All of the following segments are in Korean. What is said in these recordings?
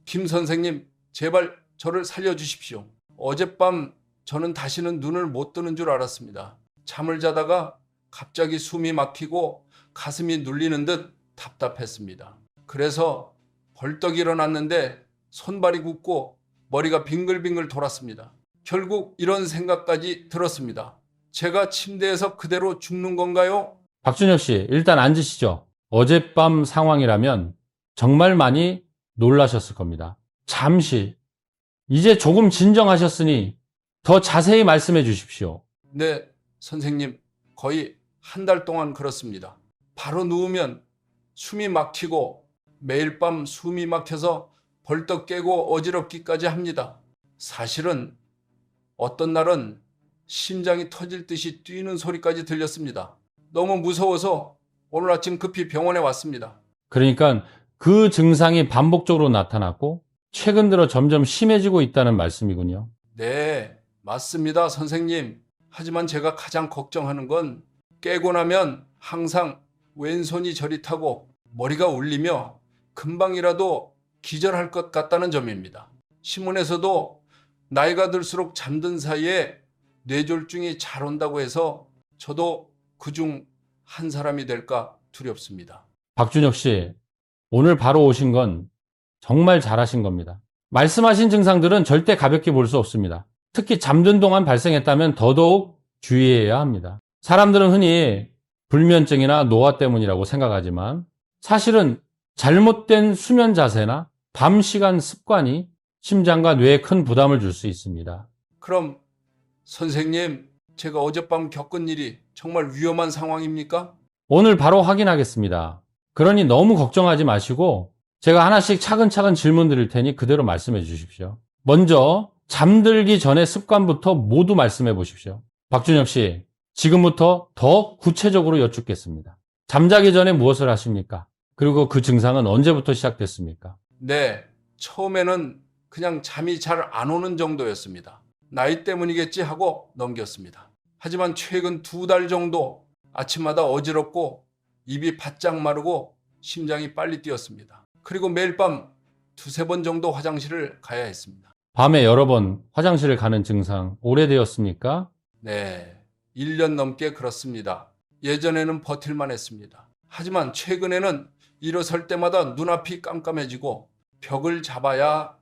김 선생님, 제발 저를 살려주십시오. 어젯밤 저는 다시는 눈을 못 뜨는 줄 알았습니다. 잠을 자다가 갑자기 숨이 막히고 가슴이 눌리는 듯 답답했습니다. 그래서 벌떡 일어났는데 손발이 굳고 머리가 빙글빙글 돌았습니다. 결국 이런 생각까지 들었습니다. 제가 침대에서 그대로 죽는 건가요? 박준혁 씨, 일단 앉으시죠. 어젯밤 상황이라면 정말 많이 놀라셨을 겁니다. 잠시, 이제 조금 진정하셨으니 더 자세히 말씀해 주십시오. 네, 선생님. 거의 한 달 동안 그렇습니다. 바로 누우면 숨이 막히고 매일 밤 숨이 막혀서 벌떡 깨고 어지럽기까지 합니다. 사실은 어떤 날은 심장이 터질 듯이 뛰는 소리까지 들렸습니다. 너무 무서워서 오늘 아침 급히 병원에 왔습니다. 그러니까 그 증상이 반복적으로 나타났고 최근 들어 점점 심해지고 있다는 말씀이군요. 네, 맞습니다, 선생님. 하지만 제가 가장 걱정하는 건 깨고 나면 항상 왼손이 저릿하고 머리가 울리며 금방이라도 기절할 것 같다는 점입니다. 신문에서도 나이가 들수록 잠든 사이에 뇌졸중이 잘 온다고 해서 저도 그중 한 사람이 될까 두렵습니다. 박준혁 씨, 오늘 바로 오신 건 정말 잘하신 겁니다. 말씀하신 증상들은 절대 가볍게 볼 수 없습니다. 특히 잠든 동안 발생했다면 더더욱 주의해야 합니다. 사람들은 흔히 불면증이나 노화 때문이라고 생각하지만 사실은 잘못된 수면 자세나 밤 시간 습관이 심장과 뇌에 큰 부담을 줄 수 있습니다. 그럼 선생님, 제가 어젯밤 겪은 일이 정말 위험한 상황입니까? 오늘 바로 확인하겠습니다. 그러니 너무 걱정하지 마시고 제가 하나씩 차근차근 질문 드릴 테니 그대로 말씀해 주십시오. 먼저 잠들기 전의 습관부터 모두 말씀해 보십시오. 박준혁 씨, 지금부터 더 구체적으로 여쭙겠습니다. 잠자기 전에 무엇을 하십니까? 그리고 그 증상은 언제부터 시작됐습니까? 네, 처음에는 그냥 잠이 잘 안 오는 정도였습니다. 나이 때문이겠지 하고 넘겼습니다. 하지만 최근 2달 정도 아침마다 어지럽고 입이 바짝 마르고 심장이 빨리 뛰었습니다. 그리고 매일 밤 2~3번 정도 화장실을 가야 했습니다. 밤에 여러 번 화장실을 가는 증상 오래되었습니까? 네, 1년 넘게 그렇습니다. 예전에는 버틸만 했습니다. 하지만 최근에는 일어설 때마다 눈앞이 깜깜해지고 벽을 잡아야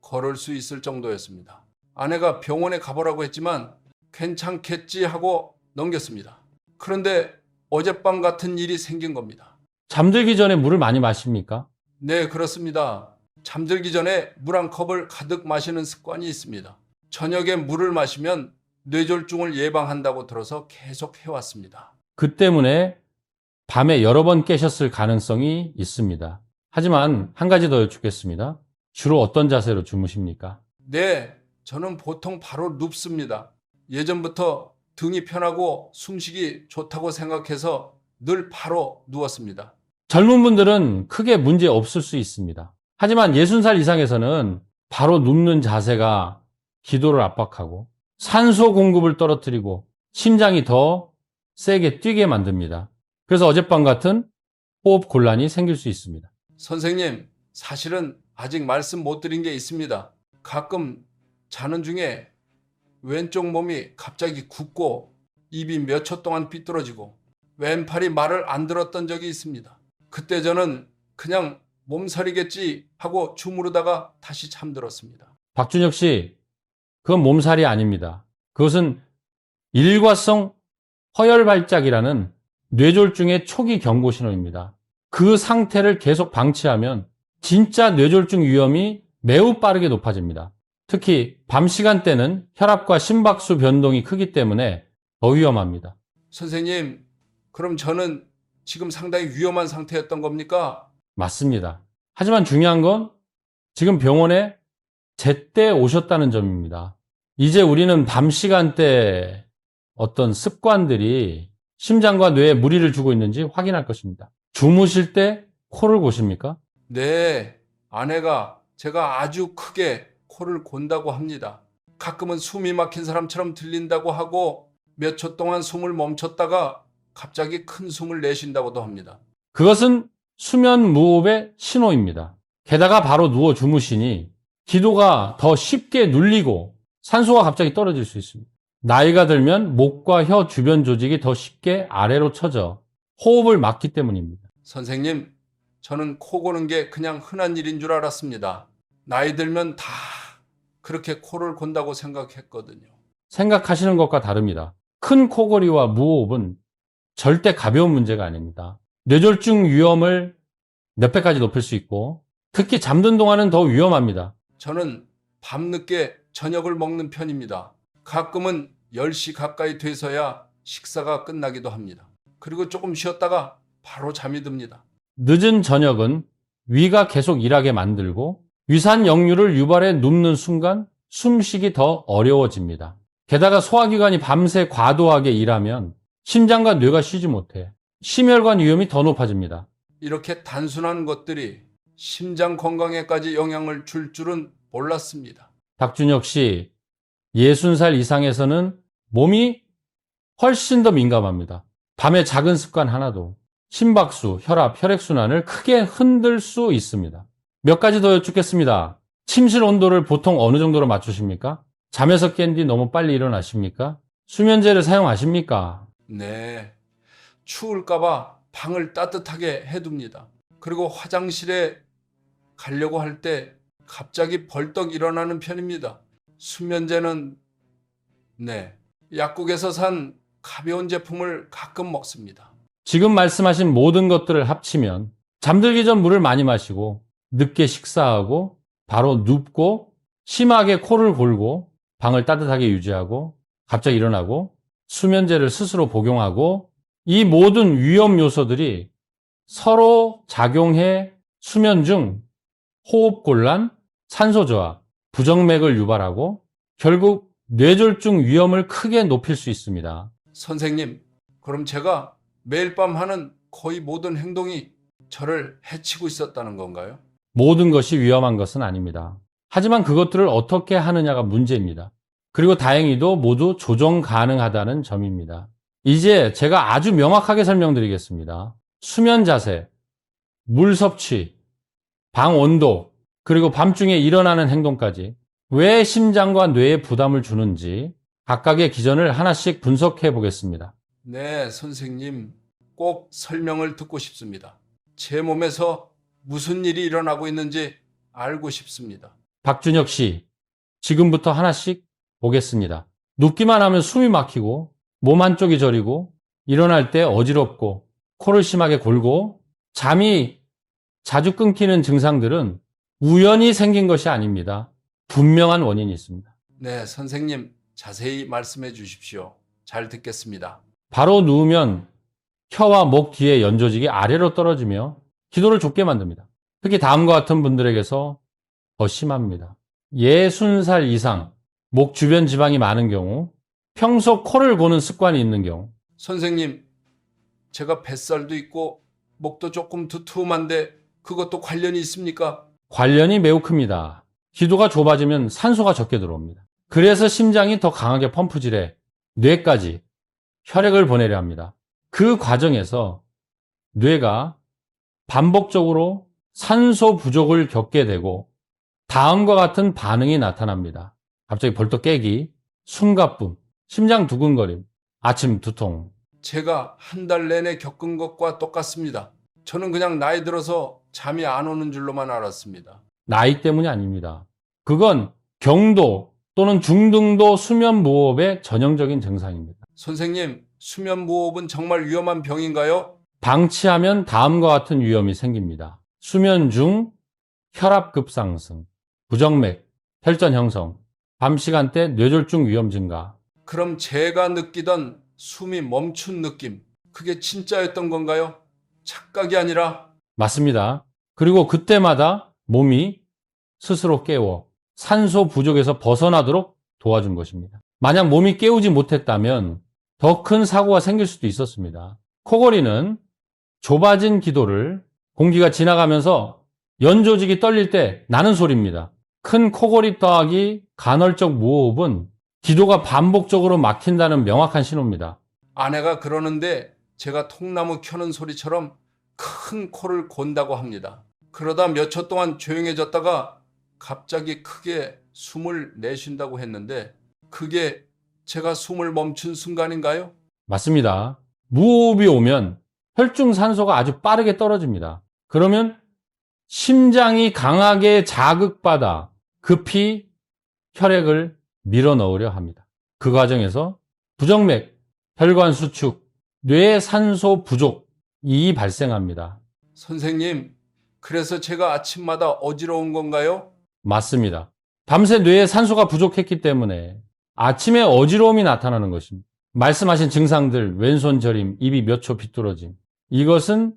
걸을 수 있을 정도였습니다. 아내가 병원에 가보라고 했지만 괜찮겠지 하고 넘겼습니다. 그런데 어젯밤 같은 일이 생긴 겁니다. 잠들기 전에 물을 많이 마십니까? 네, 그렇습니다. 잠들기 전에 물 한 컵을 가득 마시는 습관이 있습니다. 저녁에 물을 마시면 뇌졸중을 예방한다고 들어서 계속 해왔습니다. 그 때문에 밤에 여러 번 깨셨을 가능성이 있습니다. 하지만 한 가지 더 여쭙겠습니다. 주로 어떤 자세로 주무십니까? 네, 저는 보통 바로 눕습니다. 예전부터 등이 편하고 숨쉬기 좋다고 생각해서 늘 바로 누웠습니다. 젊은 분들은 크게 문제 없을 수 있습니다. 하지만 60살 이상에서는 바로 눕는 자세가 기도를 압박하고 산소 공급을 떨어뜨리고 심장이 더 세게 뛰게 만듭니다. 그래서 어젯밤 같은 호흡 곤란이 생길 수 있습니다. 선생님, 사실은 아직 말씀 못 드린 게 있습니다. 가끔 자는 중에 왼쪽 몸이 갑자기 굳고 입이 몇 초 동안 삐뚤어지고 왼팔이 말을 안 들었던 적이 있습니다. 그때 저는 그냥 몸살이겠지 하고 주무르다가 다시 잠들었습니다. 박준혁 씨, 그건 몸살이 아닙니다. 그것은 일과성 허열 발작이라는 뇌졸중의 초기 경고 신호입니다. 그 상태를 계속 방치하면 진짜 뇌졸중 위험이 매우 빠르게 높아집니다. 특히 밤 시간대는 혈압과 심박수 변동이 크기 때문에 더 위험합니다. 선생님, 그럼 저는 지금 상당히 위험한 상태였던 겁니까? 맞습니다. 하지만 중요한 건 지금 병원에 제때 오셨다는 점입니다. 이제 우리는 밤 시간대 어떤 습관들이 심장과 뇌에 무리를 주고 있는지 확인할 것입니다. 주무실 때 코를 고십니까? 네, 아내가 제가 아주 크게 코를 곤다고 합니다. 가끔은 숨이 막힌 사람처럼 들린다고 하고 몇 초 동안 숨을 멈췄다가 갑자기 큰 숨을 내쉰다고도 합니다. 그것은 수면 무호흡의 신호입니다. 게다가 바로 누워 주무시니 기도가 더 쉽게 눌리고 산소가 갑자기 떨어질 수 있습니다. 나이가 들면 목과 혀 주변 조직이 더 쉽게 아래로 처져 호흡을 막기 때문입니다. 선생님, 저는 코 고는 게 그냥 흔한 일인 줄 알았습니다. 나이 들면 다 그렇게 코를 곤다고 생각했거든요. 생각하시는 것과 다릅니다. 큰 코골이와 무호흡은 절대 가벼운 문제가 아닙니다. 뇌졸중 위험을 몇 배까지 높일 수 있고 특히 잠든 동안은 더 위험합니다. 저는 밤늦게 저녁을 먹는 편입니다. 가끔은 10시 가까이 돼서야 식사가 끝나기도 합니다. 그리고 조금 쉬었다가 바로 잠이 듭니다. 늦은 저녁은 위가 계속 일하게 만들고 위산 역류를 유발해 눕는 순간 숨쉬기 더 어려워집니다. 게다가 소화기관이 밤새 과도하게 일하면 심장과 뇌가 쉬지 못해 심혈관 위험이 더 높아집니다. 이렇게 단순한 것들이 심장 건강에까지 영향을 줄 줄은 몰랐습니다. 박준혁 씨, 60살 이상에서는 몸이 훨씬 더 민감합니다. 밤에 작은 습관 하나도 심박수, 혈압, 혈액순환을 크게 흔들 수 있습니다. 몇 가지 더 여쭙겠습니다. 침실 온도를 보통 어느 정도로 맞추십니까? 잠에서 깬 뒤 너무 빨리 일어나십니까? 수면제를 사용하십니까? 네, 추울까봐 방을 따뜻하게 해둡니다. 그리고 화장실에 가려고 할 때 갑자기 벌떡 일어나는 편입니다. 수면제는 약국에서 산 가벼운 제품을 가끔 먹습니다. 지금 말씀하신 모든 것들을 합치면 잠들기 전 물을 많이 마시고 늦게 식사하고 바로 눕고 심하게 코를 골고 방을 따뜻하게 유지하고 갑자기 일어나고 수면제를 스스로 복용하고 이 모든 위험 요소들이 서로 작용해 수면 중 호흡곤란, 산소저하, 부정맥을 유발하고 결국 뇌졸중 위험을 크게 높일 수 있습니다. 선생님, 그럼 제가 매일 밤 하는 거의 모든 행동이 저를 해치고 있었다는 건가요? 모든 것이 위험한 것은 아닙니다. 하지만 그것들을 어떻게 하느냐가 문제입니다. 그리고 다행히도 모두 조정 가능하다는 점입니다. 이제 제가 아주 명확하게 설명드리겠습니다. 수면 자세, 물 섭취, 방 온도, 그리고 밤중에 일어나는 행동까지 왜 심장과 뇌에 부담을 주는지 각각의 기전을 하나씩 분석해 보겠습니다. 네, 선생님, 꼭 설명을 듣고 싶습니다. 제 몸에서 무슨 일이 일어나고 있는지 알고 싶습니다. 박준혁 씨, 지금부터 하나씩 보겠습니다. 눕기만 하면 숨이 막히고 몸 한쪽이 저리고 일어날 때 어지럽고 코를 심하게 골고 잠이 자주 끊기는 증상들은 우연히 생긴 것이 아닙니다. 분명한 원인이 있습니다. 네, 선생님, 자세히 말씀해 주십시오. 잘 듣겠습니다. 바로 누우면 혀와 목 뒤의 연조직이 아래로 떨어지며 기도를 좁게 만듭니다. 특히 다음과 같은 분들에게서 더 심합니다. 60살 이상, 목 주변 지방이 많은 경우, 평소 코를 고는 습관이 있는 경우, 선생님, 제가 뱃살도 있고 목도 조금 두툼한데 그것도 관련이 있습니까? 관련이 매우 큽니다. 기도가 좁아지면 산소가 적게 들어옵니다. 그래서 심장이 더 강하게 펌프질해 뇌까지 혈액을 보내려 합니다. 그 과정에서 뇌가 반복적으로 산소 부족을 겪게 되고 다음과 같은 반응이 나타납니다. 갑자기 벌떡 깨기, 숨가쁨, 심장 두근거림, 아침 두통. 제가 한 달 내내 겪은 것과 똑같습니다. 저는 그냥 나이 들어서 잠이 안 오는 줄로만 알았습니다. 나이 때문이 아닙니다. 그건 경도 또는 중등도 수면 무호흡의 전형적인 증상입니다. 선생님, 수면 무호흡은 정말 위험한 병인가요? 방치하면 다음과 같은 위험이 생깁니다. 수면 중 혈압 급상승, 부정맥, 혈전 형성, 밤 시간대 뇌졸중 위험 증가. 그럼 제가 느끼던 숨이 멈춘 느낌, 그게 진짜였던 건가요? 착각이 아니라. 맞습니다. 그리고 그때마다 몸이 스스로 깨워 산소 부족에서 벗어나도록 도와준 것입니다. 만약 몸이 깨우지 못했다면 더 큰 사고가 생길 수도 있었습니다. 코골이는 좁아진 기도를 공기가 지나가면서 연조직이 떨릴 때 나는 소리입니다. 큰 코골이 더하기 간헐적 무호흡은 기도가 반복적으로 막힌다는 명확한 신호입니다. 아내가 그러는데 제가 통나무 켜는 소리처럼 큰 코를 곤다고 합니다. 그러다 몇 초 동안 조용해졌다가 갑자기 크게 숨을 내쉰다고 했는데 그게 제가 숨을 멈춘 순간인가요? 맞습니다. 무호흡이 오면 혈중 산소가 아주 빠르게 떨어집니다. 그러면 심장이 강하게 자극받아 급히 혈액을 밀어 넣으려 합니다. 그 과정에서 부정맥, 혈관 수축, 뇌 산소 부족이 발생합니다. 선생님, 그래서 제가 아침마다 어지러운 건가요? 맞습니다. 밤새 뇌에 산소가 부족했기 때문에 아침에 어지러움이 나타나는 것입니다. 말씀하신 증상들, 왼손 저림, 입이 몇 초 비뚤어짐. 이것은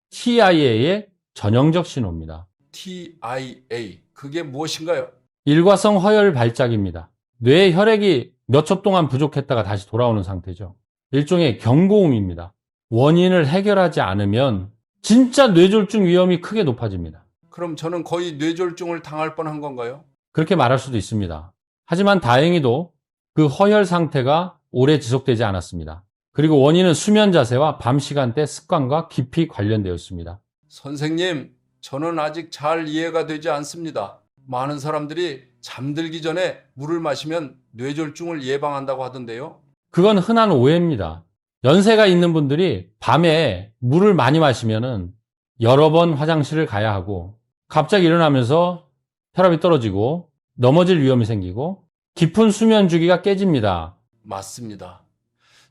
TIA의 전형적 신호입니다. TIA, 그게 무엇인가요? 일과성 허혈 발작입니다. 뇌에 혈액이 몇 초 동안 부족했다가 다시 돌아오는 상태죠. 일종의 경고음입니다. 원인을 해결하지 않으면 진짜 뇌졸중 위험이 크게 높아집니다. 그럼 저는 거의 뇌졸중을 당할 뻔한 건가요? 그렇게 말할 수도 있습니다. 하지만 다행히도 그 허혈 상태가 오래 지속되지 않았습니다. 그리고 원인은 수면 자세와 밤 시간대 습관과 깊이 관련되었습니다. 선생님, 저는 아직 잘 이해가 되지 않습니다. 많은 사람들이 잠들기 전에 물을 마시면 뇌졸중을 예방한다고 하던데요. 그건 흔한 오해입니다. 연세가 있는 분들이 밤에 물을 많이 마시면은 여러 번 화장실을 가야 하고 갑자기 일어나면서 혈압이 떨어지고 넘어질 위험이 생기고 깊은 수면 주기가 깨집니다. 맞습니다.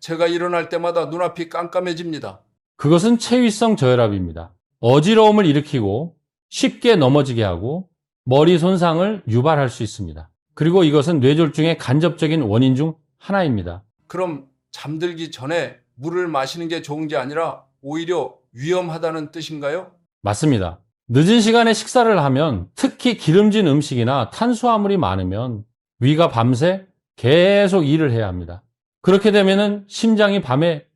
제가 일어날 때마다 눈앞이 깜깜해집니다. 그것은 체위성 저혈압입니다. 어지러움을 일으키고 쉽게 넘어지게 하고 머리 손상을 유발할 수 있습니다. 그리고 이것은 뇌졸중의 간접적인 원인 중 하나입니다. 그럼 잠들기 전에 물을 마시는 게 좋은 게 아니라 오히려 위험하다는 뜻인가요? 맞습니다. 늦은 시간에 식사를 하면 특히 기름진 음식이나 탄수화물이 많으면 위가 밤새 계속 일을 해야 합니다. 그렇게 되면 심장이 밤에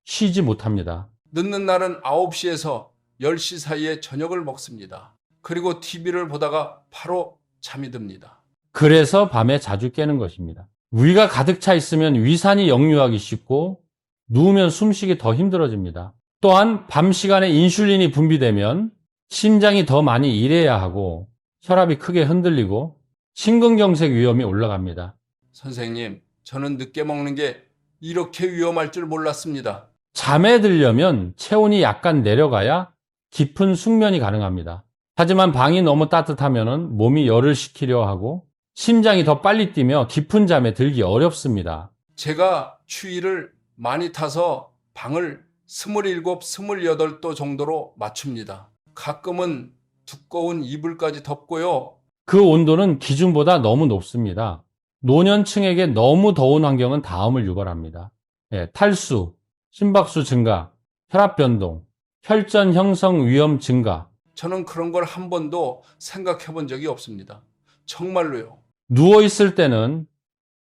쉬지 못합니다. 늦는 날은 9시에서 10시 사이에 저녁을 먹습니다. 그리고 TV를 보다가 바로 잠이 듭니다. 그래서 밤에 자주 깨는 것입니다. 위가 가득 차 있으면 위산이 역류하기 쉽고 누우면 숨쉬기 더 힘들어집니다. 또한 밤 시간에 인슐린이 분비되면 심장이 더 많이 일해야 하고 혈압이 크게 흔들리고 심근경색 위험이 올라갑니다. 선생님, 저는 늦게 먹는 게 이렇게 위험할 줄 몰랐습니다. 잠에 들려면 체온이 약간 내려가야 깊은 숙면이 가능합니다. 하지만 방이 너무 따뜻하면 몸이 열을 식히려 하고 심장이 더 빨리 뛰며 깊은 잠에 들기 어렵습니다. 제가 추위를 많이 타서 방을 27, 28도 정도로 맞춥니다. 가끔은 두꺼운 이불까지 덮고요. 그 온도는 기준보다 너무 높습니다. 노년층에게 너무 더운 환경은 다음을 유발합니다. 탈수, 심박수 증가, 혈압 변동, 혈전 형성 위험 증가. 저는 그런 걸 한 번도 생각해 본 적이 없습니다. 정말로요. 누워있을 때는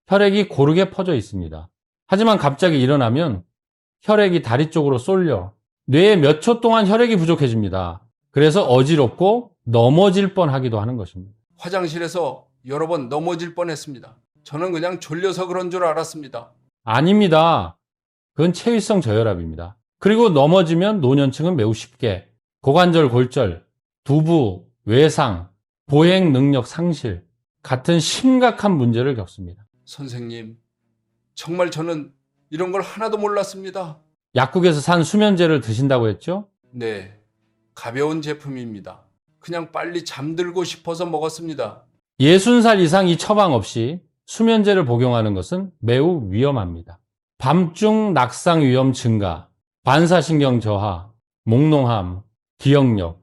혈액이 고르게 퍼져 있습니다. 하지만 갑자기 일어나면 혈액이 다리 쪽으로 쏠려 뇌에 몇 초 동안 혈액이 부족해집니다. 그래서 어지럽고 넘어질 뻔하기도 하는 것입니다. 화장실에서 여러 번 넘어질 뻔했습니다. 저는 그냥 졸려서 그런 줄 알았습니다. 아닙니다. 그건 체위성 저혈압입니다. 그리고 넘어지면 노년층은 매우 쉽게 고관절 골절, 두부, 외상, 보행 능력 상실 같은 심각한 문제를 겪습니다. 선생님, 정말 저는 이런 걸 하나도 몰랐습니다. 약국에서 산 수면제를 드신다고 했죠? 네, 가벼운 제품입니다. 그냥 빨리 잠들고 싶어서 먹었습니다. 60살 이상 이 처방 없이 수면제를 복용하는 것은 매우 위험합니다. 밤중 낙상 위험 증가, 반사신경 저하, 몽롱함, 기억력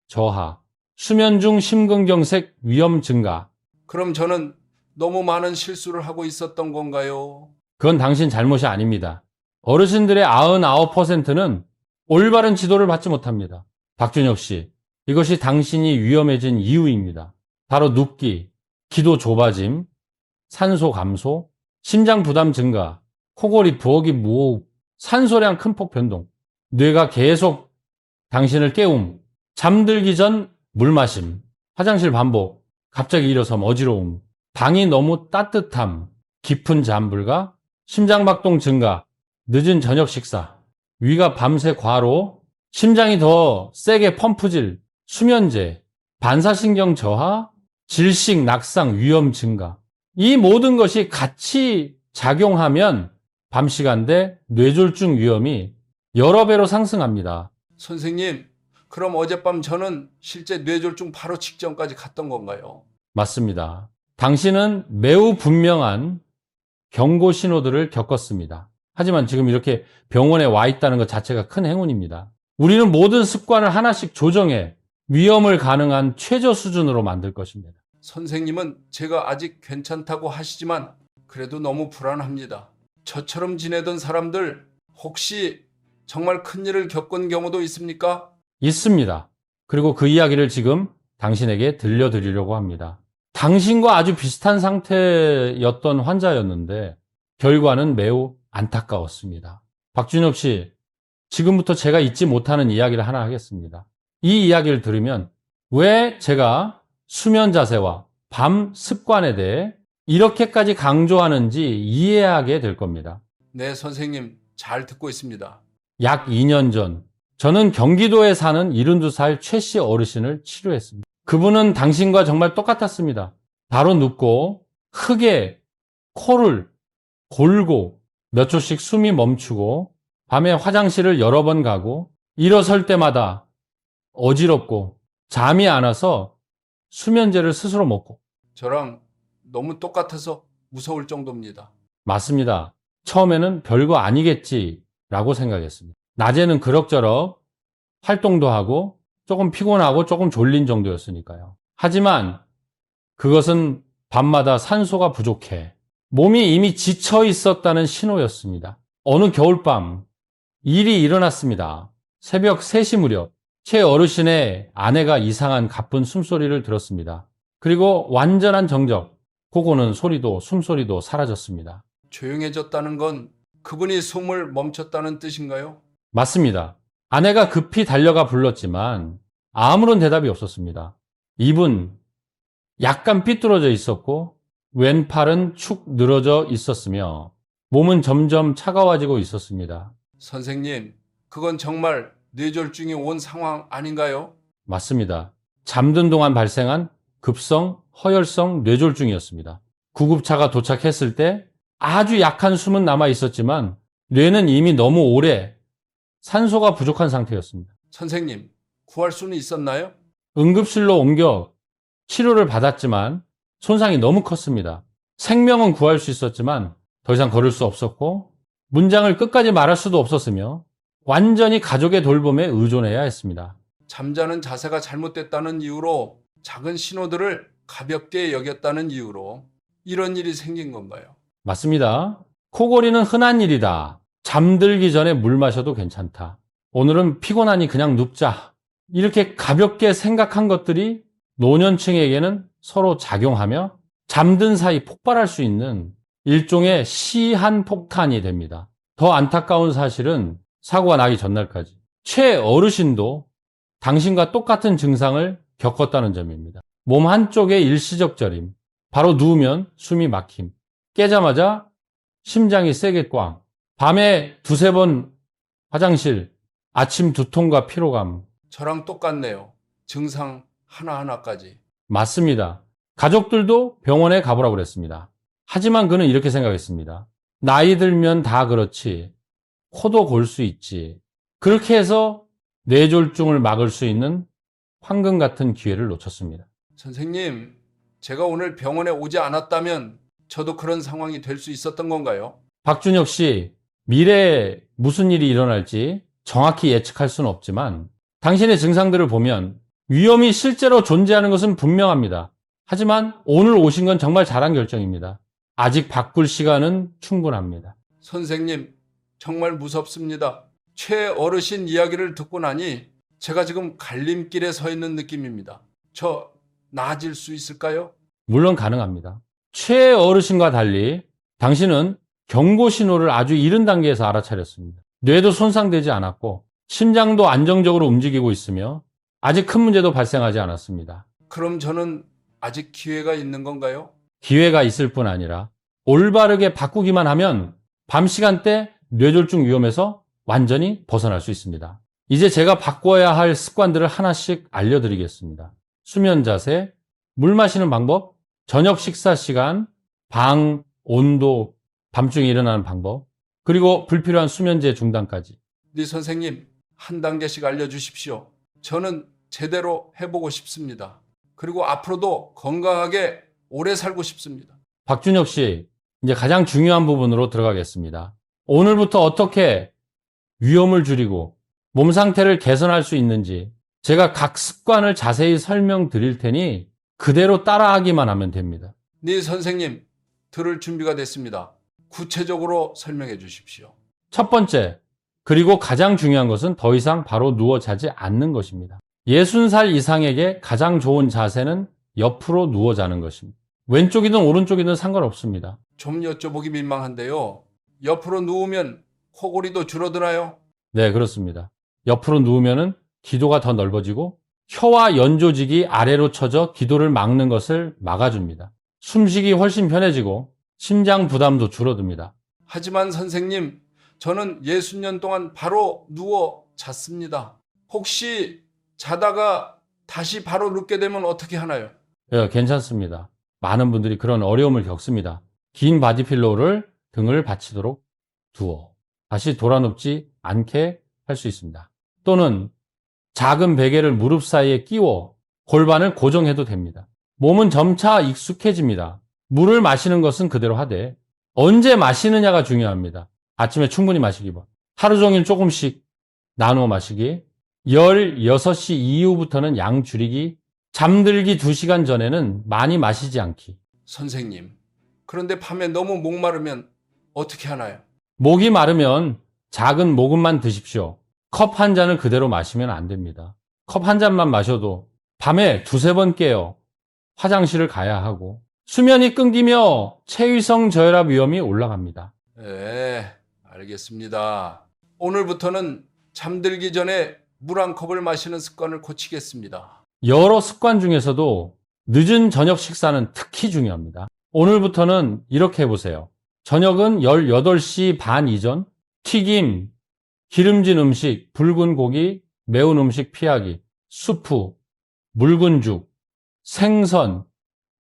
저하, 수면 중 심근경색 위험 증가. 그럼 저는 너무 많은 실수를 하고 있었던 건가요? 그건 당신 잘못이 아닙니다. 어르신들의 99%는 올바른 지도를 받지 못합니다. 박준혁 씨, 이것이 당신이 위험해진 이유입니다. 바로 눕기, 기도 좁아짐, 산소 감소, 심장 부담 증가, 코골이, 부어기, 무호흡, 산소량 큰 폭 변동, 뇌가 계속 당신을 깨움, 잠들기 전 물 마심, 화장실 반복, 갑자기 일어섬, 어지러움, 방이 너무 따뜻함, 깊은 잠 불가, 심장박동 증가, 늦은 저녁 식사, 위가 밤새 과로, 심장이 더 세게 펌프질, 수면제, 반사신경 저하, 질식, 낙상, 위험 증가. 이 모든 것이 같이 작용하면 밤 시간대 뇌졸중 위험이 여러 배로 상승합니다. 선생님, 그럼 어젯밤 저는 실제 뇌졸중 바로 직전까지 갔던 건가요? 맞습니다. 당신은 매우 분명한 경고 신호들을 겪었습니다. 하지만 지금 이렇게 병원에 와 있다는 것 자체가 큰 행운입니다. 우리는 모든 습관을 하나씩 조정해 위험을 가능한 최저 수준으로 만들 것입니다. 선생님은 제가 아직 괜찮다고 하시지만 그래도 너무 불안합니다. 저처럼 지내던 사람들 혹시 정말 큰일을 겪은 경우도 있습니까? 있습니다. 그리고 그 이야기를 지금 당신에게 들려드리려고 합니다. 당신과 아주 비슷한 상태였던 환자였는데 결과는 매우 안타까웠습니다. 박준혁 씨, 지금부터 제가 잊지 못하는 이야기를 하나 하겠습니다. 이 이야기를 들으면 왜 제가 수면 자세와 밤 습관에 대해 이렇게까지 강조하는지 이해하게 될 겁니다. 네, 선생님 잘 듣고 있습니다. 약 2년 전 저는 경기도에 사는 72살 최 씨 어르신을 치료했습니다. 그분은 당신과 정말 똑같았습니다. 바로 눕고 크게 코를 골고 몇 초씩 숨이 멈추고 밤에 화장실을 여러 번 가고 일어설 때마다 어지럽고 잠이 안 와서 수면제를 스스로 먹고. 저랑 너무 똑같아서 무서울 정도입니다. 맞습니다. 처음에는 별거 아니겠지라고 생각했습니다. 낮에는 그럭저럭 활동도 하고 조금 피곤하고 조금 졸린 정도였으니까요. 하지만 그것은 밤마다 산소가 부족해 몸이 이미 지쳐 있었다는 신호였습니다. 어느 겨울밤 일이 일어났습니다. 새벽 3시 무렵 최 어르신의 아내가 이상한 가쁜 숨소리를 들었습니다. 그리고 완전한 정적, 그거는 소리도 숨소리도 사라졌습니다. 조용해졌다는 건 그분이 숨을 멈췄다는 뜻인가요? 맞습니다. 아내가 급히 달려가 불렀지만 아무런 대답이 없었습니다. 입은 약간 삐뚤어져 있었고 왼팔은 축 늘어져 있었으며 몸은 점점 차가워지고 있었습니다. 선생님, 그건 정말 뇌졸중이 온 상황 아닌가요? 맞습니다. 잠든 동안 발생한 급성 허혈성 뇌졸중이었습니다. 구급차가 도착했을 때 아주 약한 숨은 남아 있었지만 뇌는 이미 너무 오래 산소가 부족한 상태였습니다. 선생님, 구할 수는 있었나요? 응급실로 옮겨 치료를 받았지만 손상이 너무 컸습니다. 생명은 구할 수 있었지만 더 이상 걸을 수 없었고 문장을 끝까지 말할 수도 없었으며 완전히 가족의 돌봄에 의존해야 했습니다. 잠자는 자세가 잘못됐다는 이유로 작은 신호들을 가볍게 여겼다는 이유로 이런 일이 생긴 건가요? 맞습니다. 코골이는 흔한 일이다. 잠들기 전에 물 마셔도 괜찮다. 오늘은 피곤하니 그냥 눕자. 이렇게 가볍게 생각한 것들이 노년층에게는 서로 작용하며 잠든 사이 폭발할 수 있는 일종의 시한폭탄이 됩니다. 더 안타까운 사실은 사고가 나기 전날까지 최 어르신도 당신과 똑같은 증상을 겪었다는 점입니다. 몸 한쪽에 일시적 저림, 바로 누우면 숨이 막힘, 깨자마자 심장이 세게 꽝, 밤에 2-3번 화장실, 아침 두통과 피로감. 저랑 똑같네요. 증상 하나하나까지. 맞습니다. 가족들도 병원에 가보라고 그랬습니다. 하지만 그는 이렇게 생각했습니다. 나이 들면 다 그렇지. 코도 골 수 있지. 그렇게 해서 뇌졸중을 막을 수 있는 황금 같은 기회를 놓쳤습니다. 선생님, 제가 오늘 병원에 오지 않았다면 저도 그런 상황이 될 수 있었던 건가요? 박준혁 씨, 미래에 무슨 일이 일어날지 정확히 예측할 수는 없지만 당신의 증상들을 보면 위험이 실제로 존재하는 것은 분명합니다. 하지만 오늘 오신 건 정말 잘한 결정입니다. 아직 바꿀 시간은 충분합니다. 선생님, 정말 무섭습니다. 최 어르신 이야기를 듣고 나니 제가 지금 갈림길에 서 있는 느낌입니다. 저 나아질 수 있을까요? 물론 가능합니다. 최 어르신과 달리 당신은 경고 신호를 아주 이른 단계에서 알아차렸습니다. 뇌도 손상되지 않았고 심장도 안정적으로 움직이고 있으며 아직 큰 문제도 발생하지 않았습니다. 그럼 저는 아직 기회가 있는 건가요? 기회가 있을 뿐 아니라 올바르게 바꾸기만 하면 밤 시간대 뇌졸중 위험에서 완전히 벗어날 수 있습니다. 이제 제가 바꿔야 할 습관들을 하나씩 알려드리겠습니다. 수면 자세, 물 마시는 방법, 저녁 식사 시간, 방 온도, 밤중에 일어나는 방법, 그리고 불필요한 수면제 중단까지. 네 선생님, 한 단계씩 알려주십시오. 저는 제대로 해보고 싶습니다. 그리고 앞으로도 건강하게 오래 살고 싶습니다. 박준혁 씨, 이제 가장 중요한 부분으로 들어가겠습니다. 오늘부터 어떻게 위험을 줄이고 몸 상태를 개선할 수 있는지 제가 각 습관을 자세히 설명드릴 테니 그대로 따라하기만 하면 됩니다. 네 선생님, 들을 준비가 됐습니다. 구체적으로 설명해 주십시오. 첫 번째, 그리고 가장 중요한 것은 더 이상 바로 누워 자지 않는 것입니다. 60살 이상에게 가장 좋은 자세는 옆으로 누워 자는 것입니다. 왼쪽이든 오른쪽이든 상관없습니다. 좀 여쭤보기 민망한데요. 옆으로 누우면 코골이도 줄어드나요? 네, 그렇습니다. 옆으로 누우면은 기도가 더 넓어지고 혀와 연조직이 아래로 쳐져 기도를 막는 것을 막아줍니다. 숨쉬기 훨씬 편해지고 심장 부담도 줄어듭니다. 하지만 선생님, 저는 60년 동안 바로 누워 잤습니다. 혹시 자다가 다시 바로 눕게 되면 어떻게 하나요? 예, 괜찮습니다. 많은 분들이 그런 어려움을 겪습니다. 긴 바디필로우를 등을 받치도록 두어 다시 돌아눕지 않게 할 수 있습니다. 또는 작은 베개를 무릎 사이에 끼워 골반을 고정해도 됩니다. 몸은 점차 익숙해집니다. 물을 마시는 것은 그대로 하되 언제 마시느냐가 중요합니다. 아침에 충분히 마시기 바랍니다. 하루 종일 조금씩 나누어 마시기, 16시 이후부터는 양 줄이기, 잠들기 2시간 전에는 많이 마시지 않기. 선생님, 그런데 밤에 너무 목마르면 어떻게 하나요? 목이 마르면 작은 모금만 드십시오. 컵 한 잔을 그대로 마시면 안 됩니다. 컵 한 잔만 마셔도 밤에 2-3번 깨어 화장실을 가야 하고 수면이 끊기며 체위성 저혈압 위험이 올라갑니다. 네, 알겠습니다. 오늘부터는 잠들기 전에 물 한 컵을 마시는 습관을 고치겠습니다. 여러 습관 중에서도 늦은 저녁 식사는 특히 중요합니다. 오늘부터는 이렇게 해보세요. 저녁은 18시 반 이전 튀김, 기름진 음식, 붉은 고기, 매운 음식 피하기, 수프, 묽은 죽, 생선,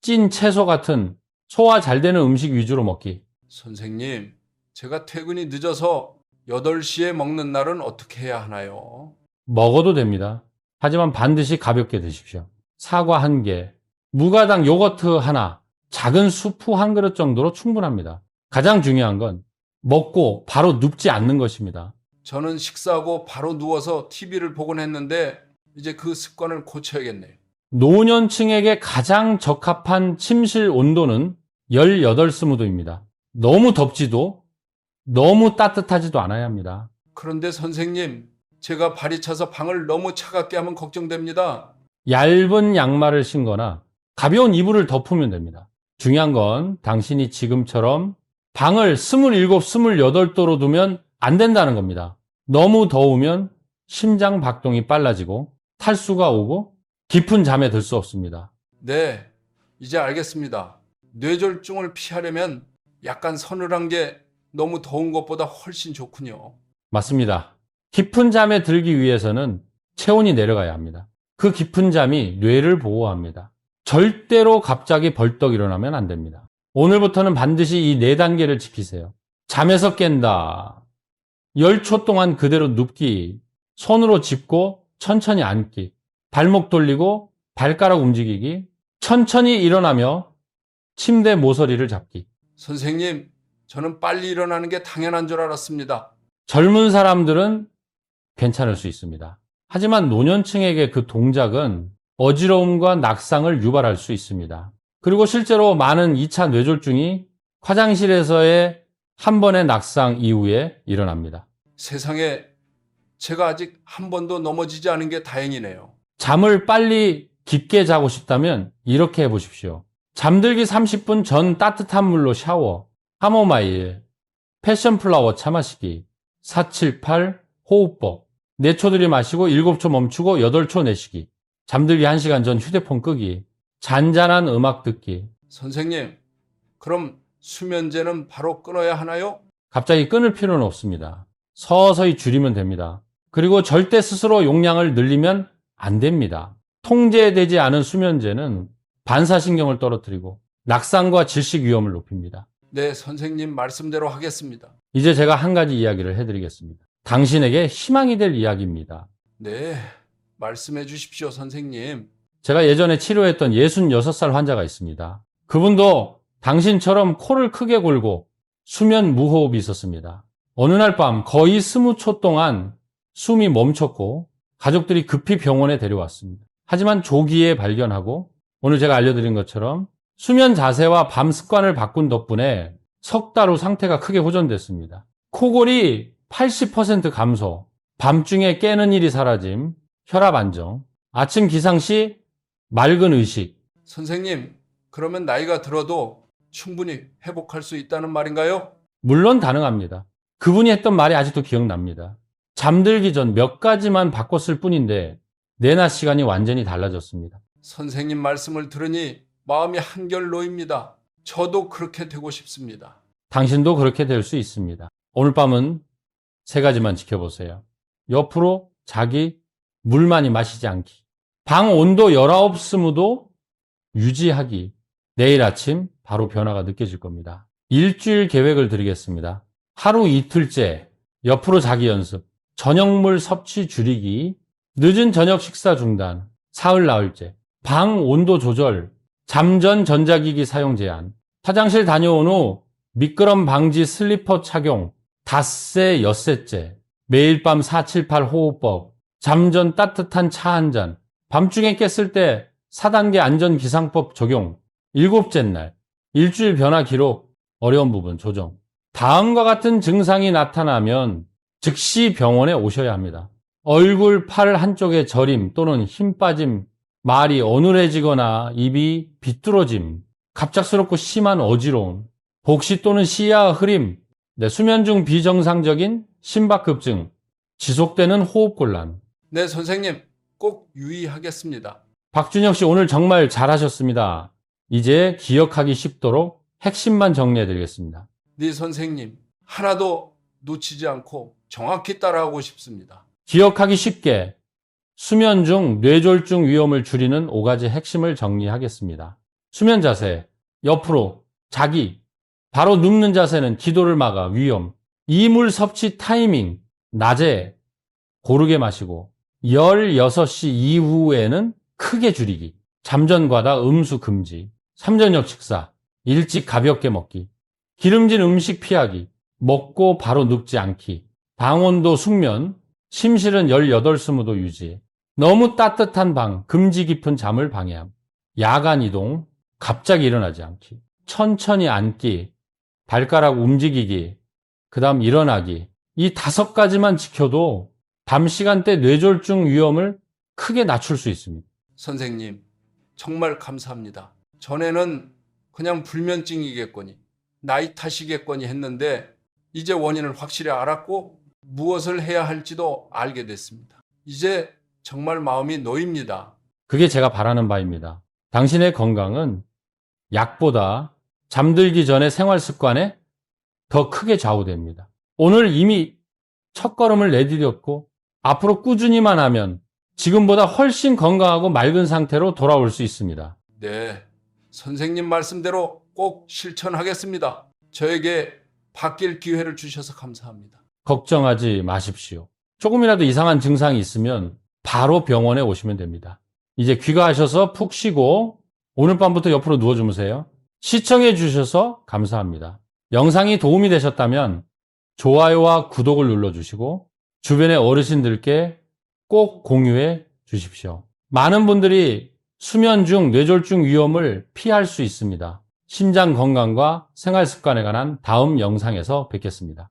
찐 채소 같은 소화 잘 되는 음식 위주로 먹기. 선생님, 제가 퇴근이 늦어서 8시에 먹는 날은 어떻게 해야 하나요? 먹어도 됩니다. 하지만 반드시 가볍게 드십시오. 사과 1개, 무가당 요거트 하나, 작은 수프 1그릇 정도로 충분합니다. 가장 중요한 건 먹고 바로 눕지 않는 것입니다. 저는 식사하고 바로 누워서 TV를 보곤 했는데 이제 그 습관을 고쳐야겠네요. 노년층에게 가장 적합한 침실 온도는 18스무도입니다. 너무 덥지도 너무 따뜻하지도 않아야 합니다. 그런데 선생님, 제가 발이 차서 방을 너무 차갑게 하면 걱정됩니다. 얇은 양말을 신거나 가벼운 이불을 덮으면 됩니다. 중요한 건 당신이 지금처럼 방을 27, 28도로 두면 안 된다는 겁니다. 너무 더우면 심장 박동이 빨라지고 탈수가 오고 깊은 잠에 들 수 없습니다. 네, 이제 알겠습니다. 뇌졸중을 피하려면 약간 서늘한 게 너무 더운 것보다 훨씬 좋군요. 맞습니다. 깊은 잠에 들기 위해서는 체온이 내려가야 합니다. 그 깊은 잠이 뇌를 보호합니다. 절대로 갑자기 벌떡 일어나면 안 됩니다. 오늘부터는 반드시 이 4단계를 지키세요. 잠에서 깬다. 10초 동안 그대로 눕기. 손으로 짚고 천천히 앉기. 발목 돌리고 발가락 움직이기. 천천히 일어나며 침대 모서리를 잡기. 선생님, 저는 빨리 일어나는 게 당연한 줄 알았습니다. 젊은 사람들은 괜찮을 수 있습니다. 하지만 노년층에게 그 동작은 어지러움과 낙상을 유발할 수 있습니다. 그리고 실제로 많은 2차 뇌졸중이 화장실에서의 한 번의 낙상 이후에 일어납니다. 세상에 제가 아직 한 번도 넘어지지 않은 게 다행이네요. 잠을 빨리 깊게 자고 싶다면 이렇게 해보십시오. 잠들기 30분 전 따뜻한 물로 샤워, 카모마일, 패션플라워 차 마시기, 478 호흡법, 4초 들이마시고 7초 멈추고 8초 내쉬기, 잠들기 1시간 전 휴대폰 끄기, 잔잔한 음악 듣기. 선생님, 그럼 수면제는 바로 끊어야 하나요? 갑자기 끊을 필요는 없습니다. 서서히 줄이면 됩니다. 그리고 절대 스스로 용량을 늘리면 안 됩니다. 통제되지 않은 수면제는 반사신경을 떨어뜨리고 낙상과 질식 위험을 높입니다. 네, 선생님 말씀대로 하겠습니다. 이제 제가 한 가지 이야기를 해드리겠습니다. 당신에게 희망이 될 이야기입니다. 네, 말씀해 주십시오, 선생님. 제가 예전에 치료했던 66살 환자가 있습니다. 그분도 당신처럼 코를 크게 골고 수면 무호흡이 있었습니다. 어느 날 밤 거의 20초 동안 숨이 멈췄고 가족들이 급히 병원에 데려왔습니다. 하지만 조기에 발견하고 오늘 제가 알려드린 것처럼 수면 자세와 밤 습관을 바꾼 덕분에 석 달 후 상태가 크게 호전됐습니다. 코골이 80% 감소, 밤중에 깨는 일이 사라짐, 혈압 안정, 아침 기상 시 맑은 의식. 선생님, 그러면 나이가 들어도 충분히 회복할 수 있다는 말인가요? 물론 가능합니다. 그분이 했던 말이 아직도 기억납니다. 잠들기 전 몇 가지만 바꿨을 뿐인데 내 낮 시간이 완전히 달라졌습니다. 선생님 말씀을 들으니 마음이 한결 놓입니다. 저도 그렇게 되고 싶습니다. 당신도 그렇게 될 수 있습니다. 오늘 밤은 세 가지만 지켜보세요. 옆으로 자기, 물 많이 마시지 않기, 방 온도 19, 20도 유지하기. 내일 아침 바로 변화가 느껴질 겁니다. 일주일 계획을 드리겠습니다. 하루 이틀째 옆으로 자기 연습, 저녁물 섭취 줄이기, 늦은 저녁 식사 중단, 사흘 나흘째, 방 온도 조절, 잠 전 전자기기 사용 제한, 화장실 다녀온 후 미끄럼 방지 슬리퍼 착용, 닷새 엿새째, 매일 밤 478 호흡법, 잠 전 따뜻한 차 한 잔, 밤중에 깼을 때 4단계 안전 기상법 적용, 7째 날, 일주일 변화 기록, 어려운 부분 조정. 다음과 같은 증상이 나타나면 즉시 병원에 오셔야 합니다. 얼굴, 팔 한쪽에 저림 또는 힘 빠짐, 말이 어눌해지거나 입이 비뚤어짐, 갑작스럽고 심한 어지러움, 복시 또는 시야 흐림, 수면 중 비정상적인 심박급증, 지속되는 호흡곤란. 네, 선생님, 꼭 유의하겠습니다. 박준혁 씨 오늘 정말 잘하셨습니다. 이제 기억하기 쉽도록 핵심만 정리해드리겠습니다. 네, 선생님, 하나도 놓치지 않고 정확히 따라하고 싶습니다. 기억하기 쉽게 수면 중 뇌졸중 위험을 줄이는 5가지 핵심을 정리하겠습니다. 수면 자세, 옆으로, 자기, 바로 눕는 자세는 기도를 막아 위험, 이물 섭취 타이밍, 낮에 고르게 마시고 16시 이후에는 크게 줄이기, 잠전 과다 음수 금지, 삼저녁 식사, 일찍 가볍게 먹기, 기름진 음식 피하기, 먹고 바로 눕지 않기, 방온도 숙면, 침실은 18, 20도 유지, 너무 따뜻한 방, 금지 깊은 잠을 방해함, 야간 이동, 갑자기 일어나지 않기, 천천히 앉기, 발가락 움직이기, 그 다음 일어나기. 이 5가지만 지켜도 밤 시간대 뇌졸중 위험을 크게 낮출 수 있습니다. 선생님, 정말 감사합니다. 전에는 그냥 불면증이겠거니, 나이 탓이겠거니 했는데 이제 원인을 확실히 알았고 무엇을 해야 할지도 알게 됐습니다. 이제 정말 마음이 놓입니다. 그게 제가 바라는 바입니다. 당신의 건강은 약보다 잠들기 전의 생활 습관에 더 크게 좌우됩니다. 오늘 이미 첫걸음을 내디뎠고 앞으로 꾸준히만 하면 지금보다 훨씬 건강하고 맑은 상태로 돌아올 수 있습니다. 네, 선생님 말씀대로 꼭 실천하겠습니다. 저에게 바뀔 기회를 주셔서 감사합니다. 걱정하지 마십시오. 조금이라도 이상한 증상이 있으면 바로 병원에 오시면 됩니다. 이제 귀가하셔서 푹 쉬고 오늘 밤부터 옆으로 누워 주무세요. 시청해 주셔서 감사합니다. 영상이 도움이 되셨다면 좋아요와 구독을 눌러주시고 주변의 어르신들께 꼭 공유해 주십시오. 많은 분들이 수면 중 뇌졸중 위험을 피할 수 있습니다. 심장 건강과 생활 습관에 관한 다음 영상에서 뵙겠습니다.